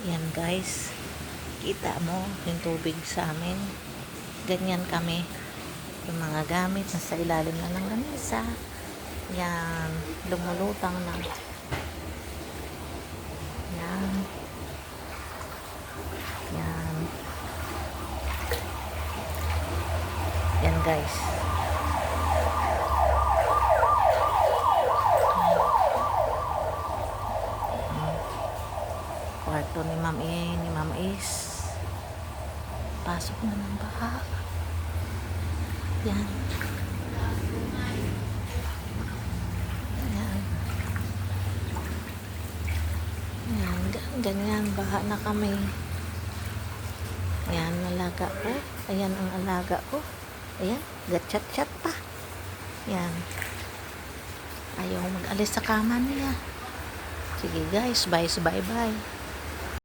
Yan guys, kita mo yung tubig sa amin. Ganyan kami. Yung mga gamit nasa ilalim na ng lamesa. Yan, lumulutang na. Yan. Yan. Yan guys. Kwarto ni Ma'am Is. Pasok na ng baha. Yan. Yan. Yan. Ganyan. Baha na kami. Yan. Alaga ko. Ayan ang alaga ko. Ayan. Gatchat-chat pa. Yan. Ayaw mag-alis sa kama niya. Sige guys. Bye.